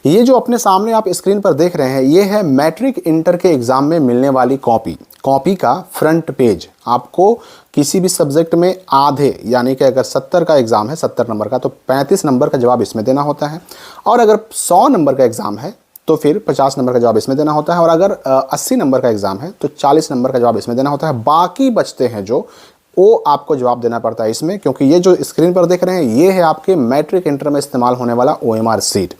ये जो अपने सामने आप स्क्रीन पर देख रहे हैं, ये है मैट्रिक इंटर के एग्ज़ाम में मिलने वाली कॉपी का फ्रंट पेज। आपको किसी भी सब्जेक्ट में आधे, यानी कि अगर 70 का एग्ज़ाम है 70 नंबर का, तो 35 नंबर का जवाब इसमें देना होता है। और अगर 100 नंबर का एग्ज़ाम है तो फिर 50 नंबर का जवाब इसमें देना होता है। और अगर 80 नंबर का एग्ज़ाम है तो 40 नंबर का जवाब इसमें देना होता है। बाकी बचते हैं जो, वो आपको जवाब देना पड़ता है इसमें, क्योंकि ये जो स्क्रीन पर देख रहे हैं ये है आपके मैट्रिक इंटर में इस्तेमाल होने वाला OMR सीट।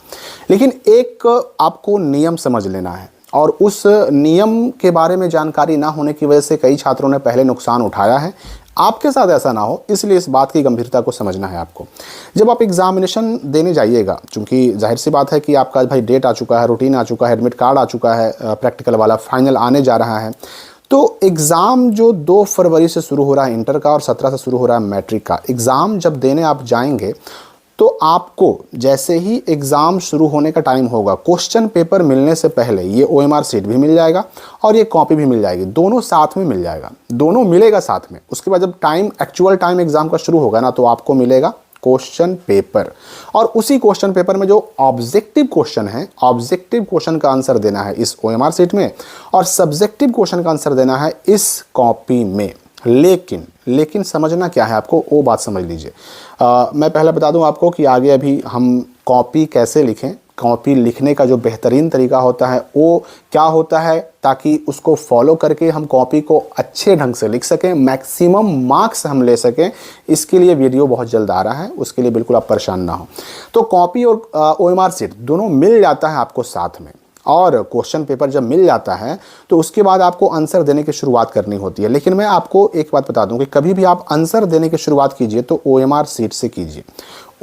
लेकिन एक आपको नियम समझ लेना है, और उस नियम के बारे में जानकारी ना होने की वजह से कई छात्रों ने पहले नुकसान उठाया है। आपके साथ ऐसा ना हो, इसलिए इस बात की गंभीरता को समझना है आपको। जब आप एग्जामिनेशन देने जाइएगा, चूंकि जाहिर सी बात है कि आपका भाई डेट आ चुका है, रूटीन आ चुका है, एडमिट कार्ड आ चुका है, प्रैक्टिकल वाला फाइनल आने जा रहा है, तो एग्ज़ाम जो 2 फरवरी से शुरू हो रहा है इंटर का और 17 से शुरू हो रहा है मैट्रिक का, एग्ज़ाम जब देने आप जाएंगे तो आपको जैसे ही एग्ज़ाम शुरू होने का टाइम होगा, क्वेश्चन पेपर मिलने से पहले ये OMR सीट भी मिल जाएगा और ये कॉपी भी मिल जाएगी, दोनों साथ में मिल जाएगा, दोनों मिलेगा साथ में। उसके बाद जब एक्चुअल टाइम एग्ज़ाम का शुरू होगा ना, तो आपको मिलेगा क्वेश्चन पेपर, और उसी क्वेश्चन पेपर में जो ऑब्जेक्टिव क्वेश्चन है, ऑब्जेक्टिव क्वेश्चन का आंसर देना है इस OMR सीट में, और सब्जेक्टिव क्वेश्चन का आंसर देना है इस कॉपी में। लेकिन समझना क्या है आपको, वो बात समझ लीजिए। मैं पहले बता दूं आपको कि आगे अभी हम कॉपी कैसे लिखें, कॉपी लिखने का जो बेहतरीन तरीका होता है वो क्या होता है, ताकि उसको फॉलो करके हम कॉपी को अच्छे ढंग से लिख सकें, मैक्सिमम मार्क्स हम ले सकें। इसके लिए वीडियो बहुत जल्द आ रहा है, उसके लिए बिल्कुल आप परेशान ना हो। तो कॉपी और OMR सीट दोनों मिल जाता है आपको साथ में, और क्वेश्चन पेपर जब मिल जाता है तो उसके बाद आपको आंसर देने की शुरुआत करनी होती है। लेकिन मैं आपको एक बात बता दूं कि कभी भी आप आंसर देने की शुरुआत कीजिए तो OMR सीट से कीजिए।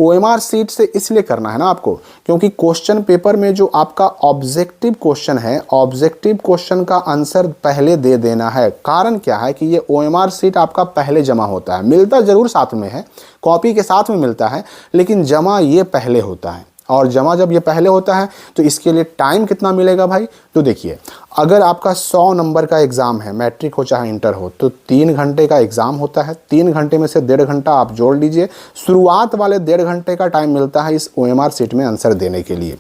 OMR सीट से इसलिए करना है ना आपको, क्योंकि क्वेश्चन पेपर में जो आपका ऑब्जेक्टिव क्वेश्चन है, ऑब्जेक्टिव क्वेश्चन का आंसर पहले दे देना है। कारण क्या है कि ये OMR सीट आपका पहले जमा होता है, मिलता ज़रूर साथ में है, कॉपी के साथ में मिलता है, लेकिन जमा ये पहले होता है। और जमा जब ये पहले होता है तो इसके लिए टाइम कितना मिलेगा भाई, तो देखिए, अगर आपका 100 नंबर का एग्ज़ाम है, मैट्रिक हो चाहे इंटर हो, तो 3 घंटे का एग्ज़ाम होता है। 3 घंटे में से 1.5 घंटा आप जोड़ लीजिए, शुरुआत वाले 1.5 घंटे का टाइम मिलता है इस OMR सीट में आंसर देने के लिए।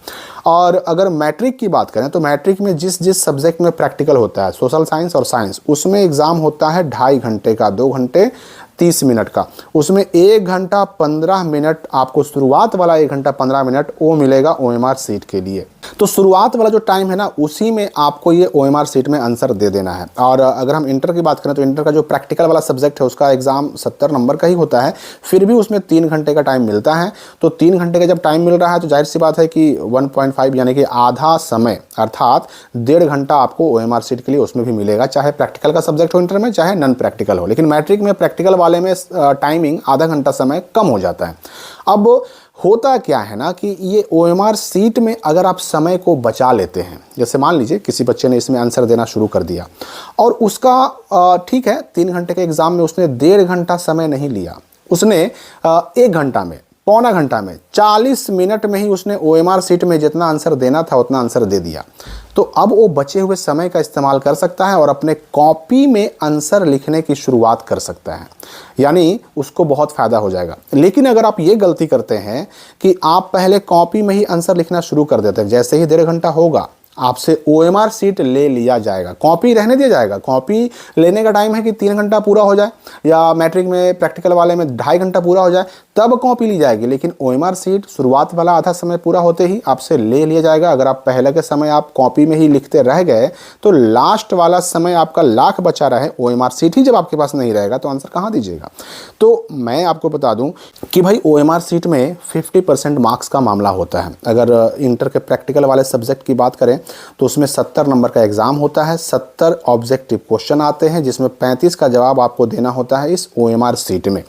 और अगर मैट्रिक की बात करें तो मैट्रिक में जिस सब्जेक्ट में प्रैक्टिकल होता है, सोशल साइंस और साइंस, उसमें एग्ज़ाम होता है 2.5 घंटे का, 2 घंटे 30 मिनट का। उसमें 1 घंटा 15 मिनट आपको, शुरुआत वाला 1 घंटा 15 मिनट वो मिलेगा OMR सीट के लिए। तो शुरुआत वाला जो टाइम है ना, उसी में आपको ये OMR सीट में आंसर दे देना है। और अगर हम इंटर की बात करें तो इंटर का जो प्रैक्टिकल वाला सब्जेक्ट है उसका एग्ज़ाम 70 नंबर का ही होता है, फिर भी उसमें 3 घंटे का टाइम मिलता है। तो 3 घंटे का जब टाइम मिल रहा है तो जाहिर सी बात है कि 1.5 यानी कि आधा समय, अर्थात 1.5 घंटा आपको OMR सीट के लिए उसमें भी मिलेगा, चाहे प्रैक्टिकल का सब्जेक्ट हो इंटर में, चाहे नॉन प्रैक्टिकल हो। लेकिन मैट्रिक में प्रैक्टिकल वाले में टाइमिंग आधा घंटा समय कम हो जाता है। अब होता क्या है ना कि ये OMR सीट में अगर आप समय को बचा लेते हैं, जैसे मान लीजिए किसी बच्चे ने इसमें आंसर देना शुरू कर दिया और उसका ठीक है 3 घंटे के एग्ज़ाम में उसने 1.5 घंटा समय नहीं लिया, उसने 1 घंटा में, पौना घंटा में, 40 मिनट में ही उसने OMR सीट में जितना आंसर देना था उतना आंसर दे दिया, तो अब वो बचे हुए समय का इस्तेमाल कर सकता है और अपने कॉपी में आंसर लिखने की शुरुआत कर सकता है, यानी उसको बहुत फ़ायदा हो जाएगा। लेकिन अगर आप ये गलती करते हैं कि आप पहले कॉपी में ही आंसर लिखना शुरू कर देते हैं, जैसे ही 1.5 घंटा होगा आपसे OMR सीट ले लिया जाएगा, कॉपी रहने दिया जाएगा। कॉपी लेने का टाइम है कि 3 घंटा पूरा हो जाए, या मैट्रिक में प्रैक्टिकल वाले में 2.5 घंटा पूरा हो जाए, तब कॉपी ली जाएगी। लेकिन OMR सीट शुरुआत वाला आधा समय पूरा होते ही आपसे ले लिया जाएगा। अगर आप पहले के समय आप कॉपी में ही लिखते रह गए तो लास्ट वाला समय आपका लाख बचा रहे, OMR सीट ही जब आपके पास नहीं रहेगा तो आंसर कहाँ दीजिएगा। तो मैं आपको बता दूं कि भाई OMR सीट में 50% मार्क्स का मामला होता है। अगर इंटर के प्रैक्टिकल वाले सब्जेक्ट की बात करें तो उसमें 70 नंबर का एग्ज़ाम होता है, 70 ऑब्जेक्टिव क्वेश्चन आते हैं, जिसमें 35 का जवाब आपको देना होता है इस OMR सीट में।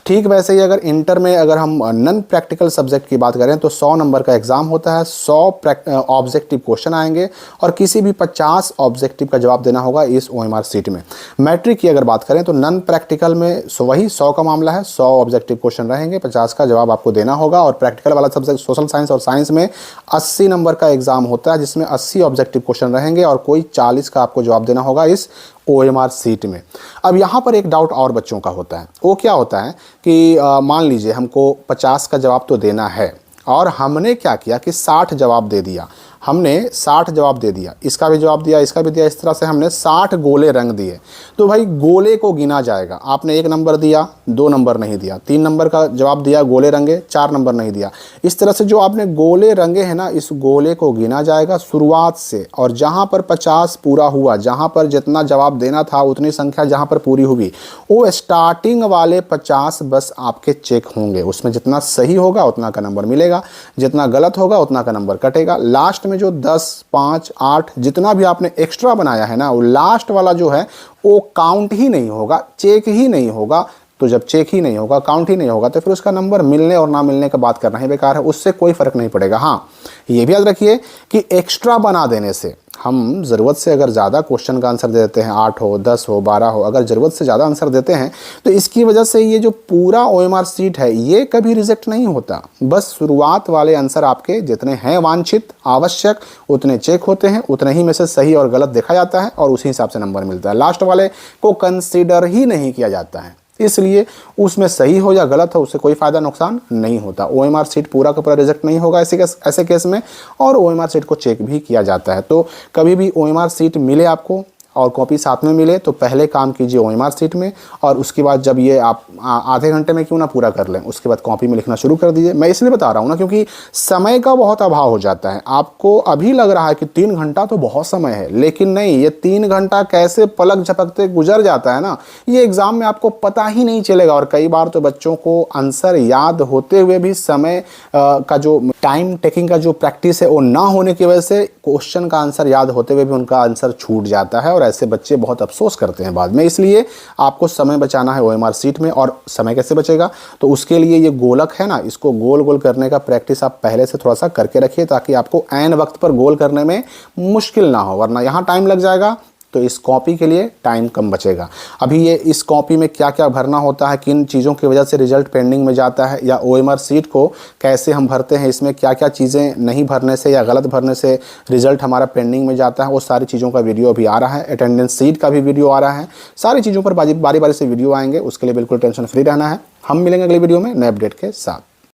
ठीक वैसे ही अगर इंटर में अगर हम नॉन प्रैक्टिकल सब्जेक्ट की बात करें तो 100 नंबर का एग्ज़ाम होता है, 100 ऑब्जेक्टिव क्वेश्चन आएंगे और किसी भी 50 ऑब्जेक्टिव का जवाब देना होगा इस OMR सीट में। मैट्रिक की अगर बात करें तो नॉन प्रैक्टिकल में वही 100 का मामला है, 100 ऑब्जेक्टिव क्वेश्चन रहेंगे, 50 का जवाब आपको देना होगा। और प्रैक्टिकल वाला सब्जेक्ट सोशल साइंस और साइंस में 80 नंबर का एग्ज़ाम होता है, जिसमें 80 ऑब्जेक्टिव क्वेश्चन रहेंगे और कोई 40 का आपको जवाब देना होगा इस OMR सीट में। अब यहाँ पर एक डाउट और बच्चों का होता है, वो क्या होता है कि मान लीजिए हमको 50 का जवाब तो देना है और हमने क्या किया कि 60 जवाब दे दिया, हमने 60 जवाब दे दिया, इसका भी जवाब दिया, इसका भी दिया, इस तरह से हमने 60 गोले रंग दिए। तो भाई गोले को गिना जाएगा। आपने 1 नंबर दिया, 2 नंबर नहीं दिया, 3 नंबर का जवाब दिया, गोले रंगे, 4 नंबर नहीं दिया। इस तरह से जो आपने गोले रंगे हैं ना, इस गोले को गिना जाएगा शुरुआत से, और जहाँ पर 50 पूरा हुआ, जहाँ पर जितना जवाब देना था उतनी संख्या जहाँ पर पूरी हुई, वो स्टार्टिंग वाले 50 बस आपके चेक होंगे। उसमें जितना सही होगा उतना का नंबर मिलेगा, जितना गलत होगा उतना का नंबर कटेगा। लास्ट में जो 10, 5, 8 जितना भी आपने एक्स्ट्रा बनाया है ना, वो लास्ट वाला जो है वो काउंट ही नहीं होगा, चेक ही नहीं होगा। तो जब चेक ही नहीं होगा, काउंट ही नहीं होगा, तो फिर उसका नंबर मिलने और ना मिलने का बात करना ही बेकार है, उससे कोई फर्क नहीं पड़ेगा। हाँ, ये भी याद रखिए कि एक्स्ट्रा बना देने से, हम ज़रूरत से अगर ज़्यादा क्वेश्चन का आंसर दे देते हैं, 8 हो, 10 हो, 12 हो, अगर ज़रूरत से ज़्यादा आंसर देते हैं तो इसकी वजह से ये जो पूरा OMR सीट है ये कभी रिजेक्ट नहीं होता। बस शुरुआत वाले आंसर आपके जितने हैं वांछित, आवश्यक, उतने चेक होते हैं, उतने ही में से सही और गलत देखा जाता है और उसी हिसाब से नंबर मिलता है। लास्ट वाले को कंसिडर ही नहीं किया जाता है, इसलिए उसमें सही हो या गलत हो उससे कोई फ़ायदा नुकसान नहीं होता। OMR सीट पूरा का पूरा रिजेक्ट नहीं होगा ऐसे केस में, और OMR सीट को चेक भी किया जाता है। तो कभी भी OMR सीट मिले आपको और कॉपी साथ में मिले तो पहले काम कीजिए OMR सीट में, और उसके बाद जब ये आप आधे घंटे में क्यों ना पूरा कर लें, उसके बाद कॉपी में लिखना शुरू कर दीजिए। मैं इसलिए बता रहा हूँ ना क्योंकि समय का बहुत अभाव हो जाता है। आपको अभी लग रहा है कि 3 घंटा तो बहुत समय है, लेकिन नहीं, ये 3 घंटा कैसे पलक झपकते गुजर जाता है ना, ये एग्ज़ाम में आपको पता ही नहीं चलेगा। और कई बार तो बच्चों को आंसर याद होते हुए भी समय का जो टाइम टेकिंग का जो प्रैक्टिस है वो ना होने की वजह से क्वेश्चन का आंसर याद होते हुए भी उनका आंसर छूट जाता है, और ऐसे बच्चे बहुत अफसोस करते हैं बाद में। इसलिए आपको समय बचाना है OMR सीट में। और समय कैसे बचेगा, तो उसके लिए ये गोलक है ना, इसको गोल गोल करने का प्रैक्टिस आप पहले से थोड़ा सा करके रखिए, ताकि आपको ऐन वक्त पर गोल करने में मुश्किल ना हो, वरना यहाँ टाइम लग जाएगा तो इस कॉपी के लिए टाइम कम बचेगा। अभी ये इस कॉपी में क्या क्या भरना होता है, किन चीज़ों की वजह से रिजल्ट पेंडिंग में जाता है, या OMR सीट को कैसे हम भरते हैं, इसमें क्या क्या चीज़ें नहीं भरने से या गलत भरने से रिजल्ट हमारा पेंडिंग में जाता है, वो सारी चीज़ों का वीडियो अभी आ रहा है। अटेंडेंस सीट का भी वीडियो आ रहा है। सारी चीज़ों पर बारी बारी से वीडियो आएंगे, उसके लिए बिल्कुल टेंशन फ्री रहना है। हम मिलेंगे अगली वीडियो में नए अपडेट के साथ।